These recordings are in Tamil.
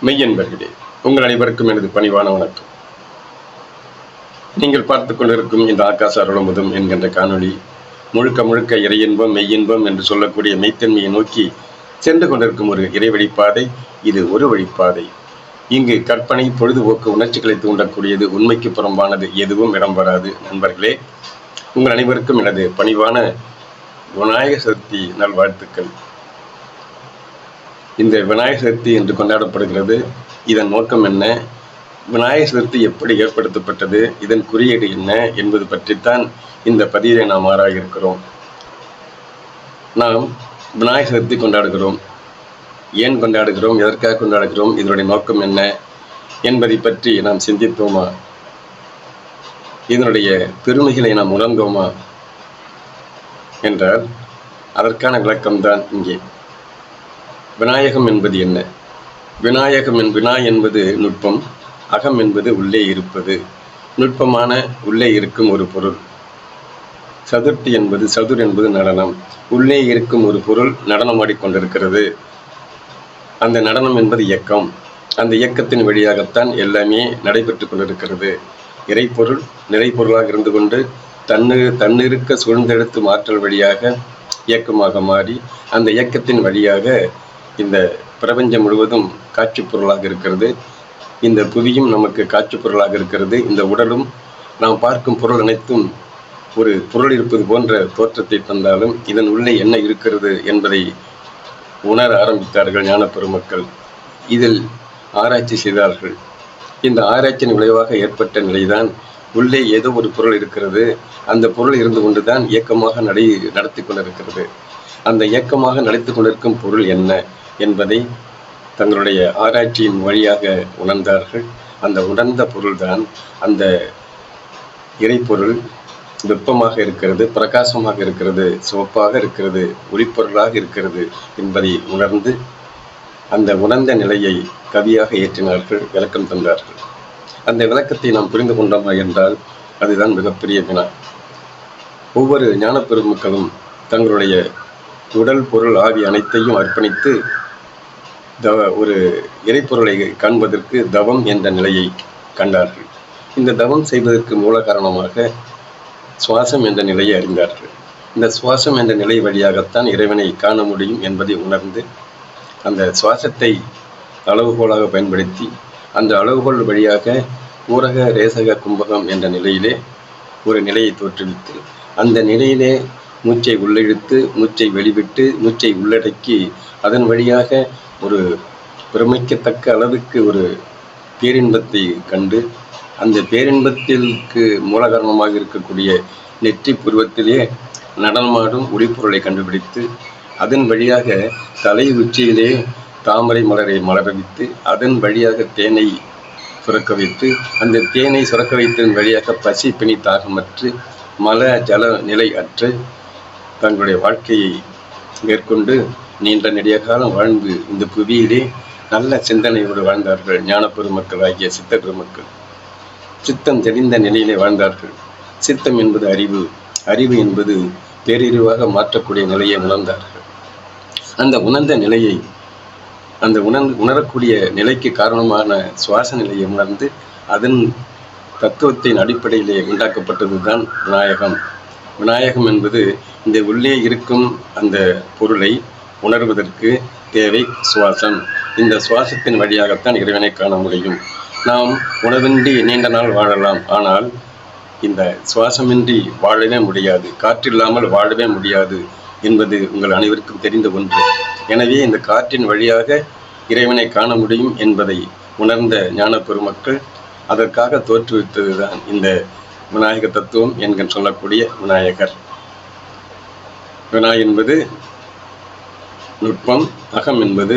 மெய்யன்பர்களே, உங்கள் அனைவருக்கும் எனது பணிவான வணக்கம். நீங்கள் பார்த்துக் கொண்டிருக்கும் இந்த ஆகாச அருளமுதம் என்கின்ற காணொளி முழுக்க முழுக்க இறையின்பம் மெய்யின்பம் என்று சொல்லக்கூடிய மெய்த்தன்மையை நோக்கி சென்று கொண்டிருக்கும் ஒரு இறை வழிப்பாதை. இது ஒரு வழிப்பாதை. இங்கு கற்பனை, பொழுதுபோக்கு, உணர்ச்சிகளை தூண்டக்கூடியது, உண்மைக்கு புறம்பானது எதுவும் இடம் வராது. நண்பர்களே, உங்கள் அனைவருக்கும் எனது பணிவான விநாயகர் சதுர்த்தி நல்வாழ்த்துக்கள். இந்த விநாயகர் சதுர்த்தி என்று கொண்டாடப்படுகிறது. இதன் நோக்கம் என்ன, விநாயகர் சதுர்த்தி எப்படி ஏற்படுத்தப்பட்டது, இதன் குறியீடு என்ன என்பது பற்றித்தான் இந்த பதிவை நாம் ஆராய இருக்கிறோம். நாம் விநாயகர் சதுர்த்தி கொண்டாடுகிறோம். ஏன் கொண்டாடுகிறோம், எதற்காக கொண்டாடுகிறோம், இதனுடைய நோக்கம் என்ன என்பதை பற்றி நாம் சிந்தித்தோமா? இதனுடைய பெருமைகளை நாம் உணர்ந்தோமா என்றால் அதற்கான விளக்கம்தான் இங்கே. விநாயகம் என்பது என்ன? வினா என்பது நுட்பம், அகம் என்பது உள்ளே இருப்பது, நுட்பமான உள்ளே இருக்கும் ஒரு பொருள். சதுர்த்தி என்பது, சதுர் என்பது நடனம். உள்ளே இருக்கும் ஒரு பொருள் நடனமாடிக்கொண்டிருக்கிறது. அந்த நடனம் என்பது இயக்கம். அந்த இயக்கத்தின் வழியாகத்தான் எல்லாமே நடைபெற்று கொண்டிருக்கிறது. இறைப்பொருள் நிறைப்பொருளாக இருந்து கொண்டு தன்னிருக்க சூழ்ந்தெடுத்து மாற்றல் வழியாக இயக்கமாக மாறி, அந்த இயக்கத்தின் வழியாக இந்த பிரபஞ்சம் முழுவதும் காட்சி பொருளாக இருக்கிறது. இந்த புவியும் நமக்கு காட்சி பொருளாக இருக்கிறது. இந்த உடலும் நாம் பார்க்கும் பொருள் அனைத்தும் ஒரு பொருள் இருப்பது போன்ற தோற்றத்தை தந்தாலும் இதன் உள்ளே என்ன இருக்கிறது என்பதை உணர ஆரம்பித்தார்கள் ஞான பெருமக்கள். இதில் ஆராய்ச்சி செய்தார்கள். இந்த ஆராய்ச்சியின் விளைவாக ஏற்பட்ட நிலைதான் உள்ளே ஏதோ ஒரு பொருள் இருக்கிறது, அந்த பொருள் இருந்து கொண்டுதான் இயக்கமாக நடத்தி கொண்டிருக்கிறது. அந்த இயக்கமாக நடத்தி கொண்டிருக்கும் பொருள் என்ன என்பதை தங்களுடைய ஆராய்ச்சியின் வழியாக உணர்ந்தார்கள். அந்த உணர்ந்த பொருள்தான் அந்த இறைப்பொருள். வெப்பமாக இருக்கிறது, பிரகாசமாக இருக்கிறது, சிவப்பாக இருக்கிறது, ஒளிப்பொருளாக இருக்கிறது என்பதை உணர்ந்து அந்த உணர்ந்த நிலையை கவியாக ஏற்றினார்கள், விளக்கம் தந்தார்கள். அந்த விளக்கத்தை நாம் புரிந்து கொண்டோமா என்றால் அதுதான் மிகப்பெரிய வினா. ஒவ்வொரு ஞான பெருமக்களும் தங்களுடைய உடல், பொருள், ஆவி அனைத்தையும் அர்ப்பணித்து ஒரு இறைப்பொருளை காண்பதற்கு தவம் என்ற நிலையை கண்டார்கள். இந்த தவம் செய்வதற்கு மூல காரணமாக சுவாசம் என்ற நிலையை அறிந்தார்கள். இந்த சுவாசம் என்ற நிலை வழியாகத்தான் இறைவனை காண முடியும் என்பதை உணர்ந்து அந்த சுவாசத்தை அளவுகோலாக பயன்படுத்தி அந்த அளவுகோல் வழியாக ஊரக, ரேசக, கும்பகம் என்ற நிலையிலே ஒரு நிலையை தோற்றுவித்து அந்த நிலையிலே மூச்சை உள்ளிழுத்து, மூச்சை வெளிவிட்டு, மூச்சை உள்ளடக்கி அதன் வழியாக ஒரு பிரமிக்கத்தக்க அளவுக்கு ஒரு பேரின்பத்தை கண்டு அந்த பேரின்பத்திற்கு மூல காரணமாக இருக்கக்கூடிய நெற்றி புருவத்திலே நடனமாடும் ஒளிப்பொருளை கண்டுபிடித்து அதன் வழியாக தலை உச்சியிலே தாமரை மலரை மலரவித்து அதன் வழியாக தேனை சுரக்க வைத்து அந்த தேனை சுரக்க வைத்ததன் வழியாக பசி, பிணி, தாகமற்று மல ஜல நிலை அற்று தங்களுடைய வாழ்க்கையை மேற்கொண்டு நீண்ட நெடிய காலம் வாழ்ந்து இந்த புவியிலே நல்ல சிந்தனையோடு வாழ்ந்தார்கள். ஞான பெருமக்கள் ஆகிய சித்த பெருமக்கள் சித்தம் தெரிந்த நிலையிலே வாழ்ந்தார்கள். சித்தம் என்பது அறிவு, அறிவு என்பது பேரறிவாக மாற்றக்கூடிய நிலையை உணர்ந்தார்கள். அந்த உணர்ந்த நிலையை, அந்த உணரக்கூடிய நிலைக்கு காரணமான சுவாச நிலையை உணர்ந்து அதன் தத்துவத்தின் அடிப்படையிலே உண்டாக்கப்பட்டது தான் விநாயகம். விநாயகம் என்பது இந்த உள்ளே இருக்கும் அந்த பொருளை உணர்வதற்கு தேவை சுவாசம். இந்த சுவாசத்தின் வழியாகத்தான் இறைவனை காண முடியும். நாம் உணவின்றி நீண்ட நாள் வாழலாம், ஆனால் இந்த சுவாசமின்றி வாழவே முடியாது, காற்றில்லாமல் வாழவே முடியாது என்பது உங்கள் அனைவருக்கும் தெரிந்த ஒன்று. எனவே இந்த காற்றின் வழியாக இறைவனை காண முடியும் என்பதை உணர்ந்த ஞான பெருமக்கள் அதற்காக தோற்றுவித்தது தான் இந்த விநாயக தத்துவம் என்கிற சொல்லக்கூடிய விநாயகர். வினா என்பது நுட்பம், அகம் என்பது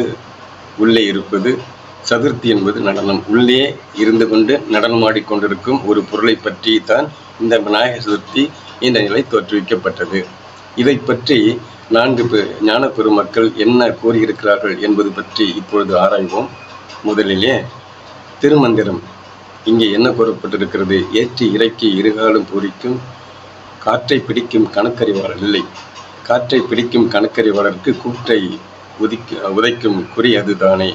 உள்ளே இருப்பது, சதுர்த்தி என்பது நடனம். உள்ளே இருந்து கொண்டு நடனமாடிக்கொண்டிருக்கும் ஒரு பொருளை பற்றி தான் இந்த விநாயகர் சதுர்த்தி என்ற நிலை தோற்றுவிக்கப்பட்டது. இதை பற்றி 4 ஞான பெருமக்கள் என்ன கூறியிருக்கிறார்கள் என்பது பற்றி இப்பொழுது ஆராய்வோம். முதலிலே திருமந்திரம் இங்கே என்ன கூறப்பட்டிருக்கிறது? ஏற்றி இறக்கி இருகாலும் பூரிக்கும் காற்றை பிடிக்கும் கணக்கறிவாளர் இல்லை. காற்றை பிடிக்கும் கணக்கறிவாளருக்கு கூற்றை உதைக்கும் குறி அதுதானே.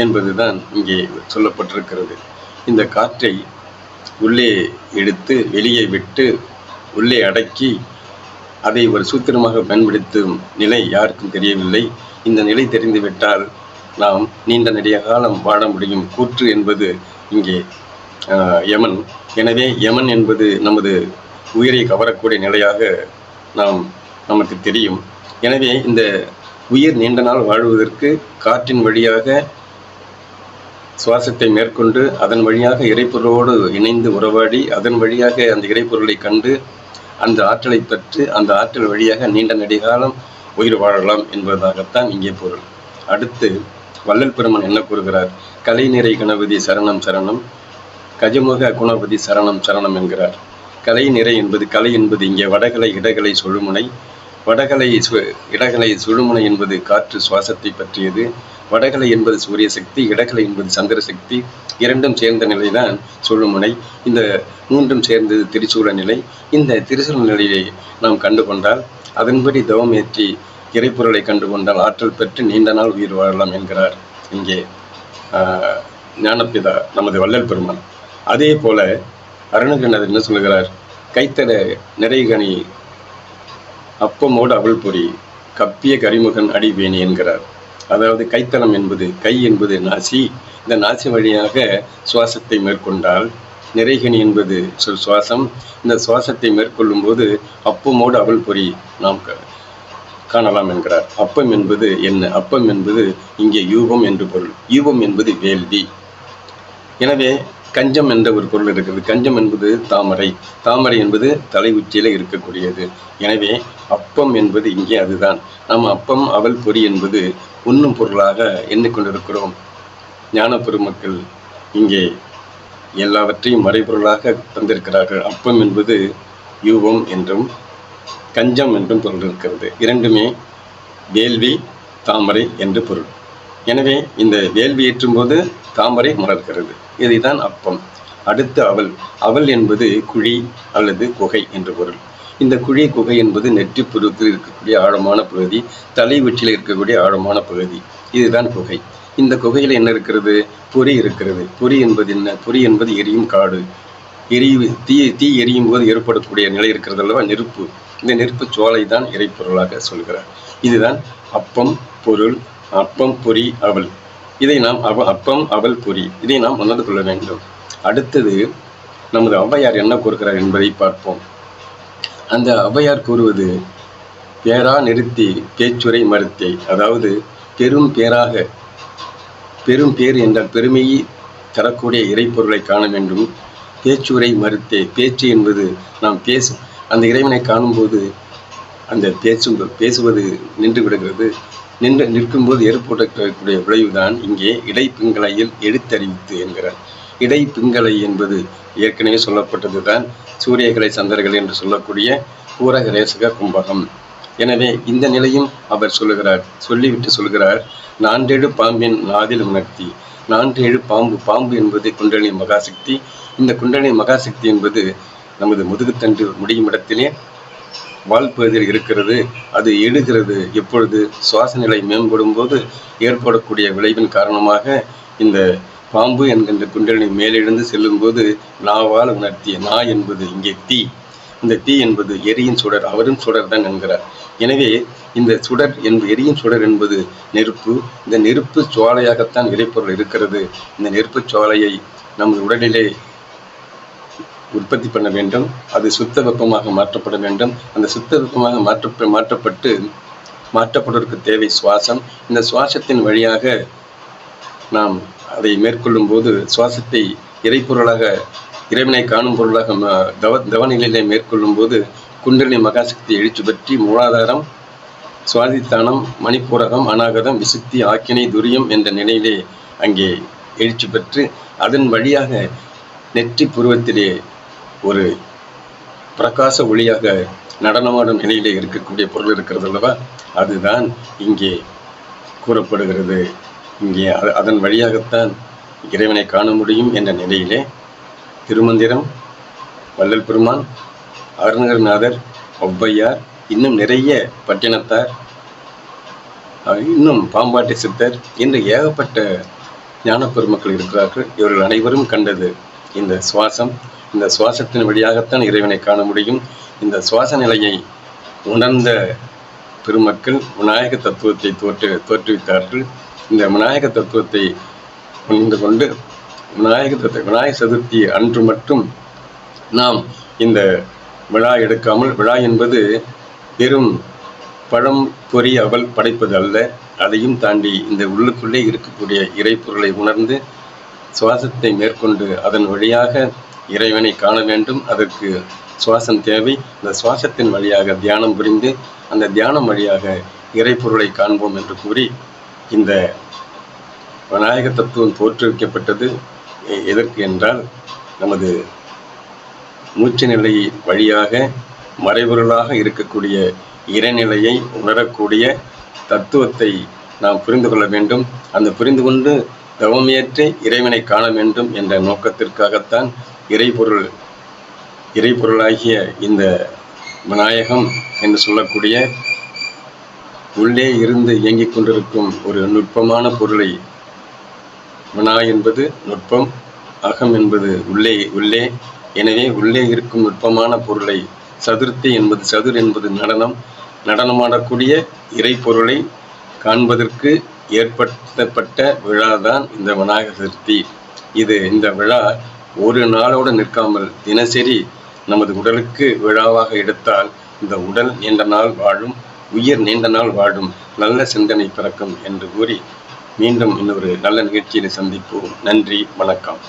என்பதுதான் இங்கே சொல்லப்பட்டிருக்கிறது. இந்த காற்றை உள்ளே எடுத்து வெளியே விட்டு உள்ளே அடக்கி அதை ஒரு சூத்திரமாக பயன்படுத்தும் நிலை யாருக்கும் தெரியவில்லை. இந்த நிலை தெரிந்துவிட்டால் நாம் நீண்ட நெடிய காலம் வாழ முடியும். கூற்று என்பது இங்கே யமன். எனவே யமன் என்பது நமது உயிரை கவரக்கூடிய நிலையாக நமக்கு தெரியும். எனவே இந்த உயிர் நீண்ட நாள் வாழ்வதற்கு காற்றின் வழியாக சுவாசத்தை மேற்கொண்டு அதன் வழியாக இறைப்பொருளோடு இணைந்து உறவாடி அதன் வழியாக அந்த இறைப்பொருளை கண்டு அந்த ஆற்றலை பெற்று அந்த ஆற்றல் வழியாக நீண்ட நெடுகாலம் உயிர் வாழலாம் என்பதாகத்தான் இங்கே பொருள். அடுத்து வள்ளல் பெருமான் என்ன கூறுகிறார்? கலை நிறை கணபதி சரணம் சரணம், கஜமுக குணபதி சரணம் சரணம் என்கிறார். கலை நிறை என்பது கலை என்பது இங்கே வடகலை இடகலை சுழுமுனை. வடகலை இடகலை சுழுமுனை என்பது காற்று சுவாசத்தை பற்றியது. வடகலை என்பது சூரிய சக்தி, இடகலை என்பது சந்திர சக்தி. இரண்டும் சேர்ந்த நிலைதான் சுழுமுனை. இந்த மூன்றும் சேர்ந்தது திரிசூல நிலை. இந்த திரிசூல நிலையை நாம் கண்டு கொண்டால் அதன்படி தவம் ஏற்றி இறைப்பொருளை கண்டு கொண்டால் ஆற்றல் பெற்று நீண்ட நாள் உயிர் வாழலாம் என்கிறார் இங்கே ஞானப்பிதா நமது வள்ளல் பெருமான். அதே போல அருணகிரிநாதர் என்ன சொல்லுகிறார்? கைத்தட நிறைகனி அப்பமோடு அவள் பொறி கப்பிய கரிமுகன் அடிவேணி என்கிறார். அதாவது கைத்தலம் என்பது கை என்பது நாசி. இந்த நாசி வழியாக சுவாசத்தை மேற்கொண்டால் நிறைகனி என்பது சுவாசம். இந்த சுவாசத்தை மேற்கொள்ளும் போது அப்பமோடு அவள் பொறி நாம் காணலாம் என்கிறார். அப்பம் என்பது என்ன? அப்பம் என்பது இங்கே யூபம் என்று பொருள். யூபம் என்பது வேள்வி. எனவே கஞ்சம் என்ற ஒரு பொருள் இருக்கிறது. கஞ்சம் என்பது தாமரை. தாமரை என்பது தலை உச்சியில இருக்கக்கூடியது. எனவே அப்பம் என்பது இங்கே அதுதான். நாம் அப்பம் அவள் பொறி என்பது உண்ணும் பொருளாக எண்ணிக்கொண்டிருக்கிறோம். ஞான பெருமக்கள் இங்கே எல்லாவற்றையும் மறைபொருளாக தந்திருக்கிறார்கள். அப்பம் என்பது யூபம் என்றும் கஞ்சம் என்றும் பொருள் இருக்கிறது. இரண்டுமே வேள்வி தாமரை என்று பொருள். எனவே இந்த வேள்வி ஏற்றும் போது தாமரை மலர்கிறது. இதுதான் அப்பம். அடுத்து அவல். அவல் என்பது குழி அல்லது குகை என்று பொருள். இந்த குழி குகை என்பது நெற்றி புருவத்தில் இருக்கக்கூடிய ஆழமான பகுதி, தலை உச்சியில் இருக்கக்கூடிய ஆழமான பகுதி. இதுதான் குகை. இந்த குகையில் என்ன இருக்கிறது? பொறி இருக்கிறது. பொறி என்பது என்ன? பொறி என்பது எரியும் காடு. தீ எரியும் போது ஏற்படக்கூடிய நிலை இருக்கிறது அல்லவா, நெருப்பு. இந்த நெருப்பு சோலை தான் இறைப்பொருளாக சொல்கிறார். இதுதான் அப்பம் பொருள். அப்பம் பொறி அவல். இதை நாம் அப்பம் அவல் பொறி இதை நாம் உணர்ந்து கொள்ள வேண்டும். அடுத்தது நமது ஔவையார் என்ன கூறுகிறார் என்பதை பார்ப்போம். அந்த ஔவையார் கூறுவது பேரா நிறுத்தி பேச்சுரை மறுத்தே. அதாவது பெரும் பேராக, பெரும் பேர் என்றால் பெருமையை தரக்கூடிய இறைப்பொருளை காண வேண்டும். பேச்சுரை மறுத்தே. பேச்சு என்பது நாம் பேசும் அந்த இறைவனை காணும்போது அந்த பேசுவது நின்று விடுகிறது. நிற்கும்போது ஏற்படக்கூடிய விளைவுதான் இங்கே இடைப்பிங்களையில் எடுத்தறிவித்து என்கிறார். இடைப்பிங்களை என்பது ஏற்கனவே சொல்லப்பட்டது தான். சூரியகலை சந்திரகலை என்று சொல்லக்கூடிய பூரக ரேசக கும்பகம். எனவே இந்த நிலையும் அவர் சொல்லுகிறார். சொல்லிவிட்டு சொல்கிறார், நான்றேழு பாம்பின் நாதில் உணர்த்தி. நான்றேழு பாம்பு என்பது குண்டலினி மகாசக்தி. இந்த குண்டலினி மகாசக்தி என்பது நமது முதுகுத்தண்டு முடியும் இடத்திலே வாழ்ப்பகுதியில் இருக்கிறது. அது எழுகிறது. எப்பொழுது சுவாச நிலை மேம்படும் போது ஏற்படக்கூடிய விளைவின் காரணமாக இந்த பாம்பு என்கின்ற குண்டலினி மேலெழுந்து செல்லும் போது நாவால் உணர்த்திய. நா என்பது இங்கே தீ. இந்த தீ என்பது எரியின் சுடர். அவரும் சுடர் தான் என்கிறார். எனவே இந்த சுடர் எரியின் சுடர் என்பது நெருப்பு. இந்த நெருப்பு சோலையாகத்தான் இறைப்பொருள் இருக்கிறது. இந்த நெருப்பு சோலையை நமது உடலிலே உற்பத்தி பண்ண வேண்டும். அது சுத்த வெப்பமாக மாற்றப்பட வேண்டும். அந்த சுத்த வெப்பமாக மாற்றப்படுவதற்கு தேவை சுவாசம். இந்த சுவாசத்தின் வழியாக நாம் அதை மேற்கொள்ளும் போது சுவாசத்தை இறைப்பொருளாக, இறைவனை காணும் பொருளாக தவநிலையிலே மேற்கொள்ளும் போது குண்டலினி மகாசக்தி எழுச்சி பற்றி மூலாதாரம், சுவாதித்தானம், மணிப்பூரகம், அநாகதம், விசுத்தி, ஆக்கினை, துரியம் என்ற நிலையிலே அங்கே எழுச்சி பெற்று அதன் வழியாக நெற்றி புருவத்திலே ஒரு பிரகாச ஒளியாக நடனமாடும் நிலையிலே இருக்கக்கூடிய பொருள் இருக்கிறது அல்லவா, அதுதான் இங்கே கூறப்படுகிறது. இங்கே அதன் வழியாகத்தான் இறைவனை காண முடியும் என்ற நிலையிலே திருமந்திரம், வள்ளல் பெருமான், அருணகிரிநாதர், ஔவையார், இன்னும் நிறைய பட்டினத்தார், இன்னும் பாம்பாட்டி சித்தர் என்று ஏகப்பட்ட ஞான பெருமக்கள் இருக்கிறார்கள். இவர்கள் அனைவரும் கண்டது இந்த சுவாசம். இந்த சுவாசத்தின் வழியாகத்தான் இறைவனை காண முடியும். இந்த சுவாச நிலையை உணர்ந்த பெருமக்கள் விநாயக தத்துவத்தை தோற்றுவித்தார்கள். இந்த விநாயக தத்துவத்தை உணர்ந்து கொண்டு விநாயக சதுர்த்தி அன்று மட்டும் நாம் இந்த விழா எடுக்காமல், விழா என்பது வெறும் பழம் பொறி அவல் படைப்பது அல்ல, அதையும் தாண்டி இந்த உள்ளுக்குள்ளே இருக்கக்கூடிய இறைப்பொருளை உணர்ந்து சுவாசத்தை மேற்கொண்டு அதன் வழியாக இறைவனை காண வேண்டும். அதற்கு சுவாசம் தேவை. இந்த சுவாசத்தின் வழியாக தியானம் புரிந்து அந்த தியானம் வழியாக இறைப்பொருளை காண்போம் என்று கூறி இந்த விநாயக தத்துவம் தோற்றுவிக்கப்பட்டது. எதற்கு என்றால், நமது மூச்சு நிலை வழியாக மறைபொருளாக இருக்கக்கூடிய இறைநிலையை உணரக்கூடிய தத்துவத்தை நாம் புரிந்து கொள்ள வேண்டும். அந்த புரிந்து கொண்டு தவமேற்று இறைவனை காண வேண்டும் என்ற நோக்கத்திற்காகத்தான் இறைப்பொருளாகிய இந்த விநாயகம் என்று சொல்லக்கூடிய உள்ளே இருந்து இயங்கிக் கொண்டிருக்கும் ஒரு நுட்பமான பொருளை, வினா என்பது நுட்பம், அகம் என்பது உள்ளே. எனவே உள்ளே இருக்கும் நுட்பமான பொருளை, சதுர்த்தி என்பது சதுர் என்பது நடனமாடக்கூடிய இறைப்பொருளை காண்பதற்கு ஏற்படுத்தப்பட்ட விழாதான் இந்த விநாயக சதுர்த்தி. இந்த விழா ஒரு நாளோடு நிற்காமல் தினசரி நமது உடலுக்கு விழாவாக எடுத்தால் இந்த உடல் நீண்ட நாள் வாழும், உயிர் நீண்ட நாள் வாழும், நல்ல சிந்தனை பிறக்கும் என்று கூறி மீண்டும் இன்னொரு நல்ல நிகழ்ச்சியில் சந்திப்போம். நன்றி, வணக்கம்.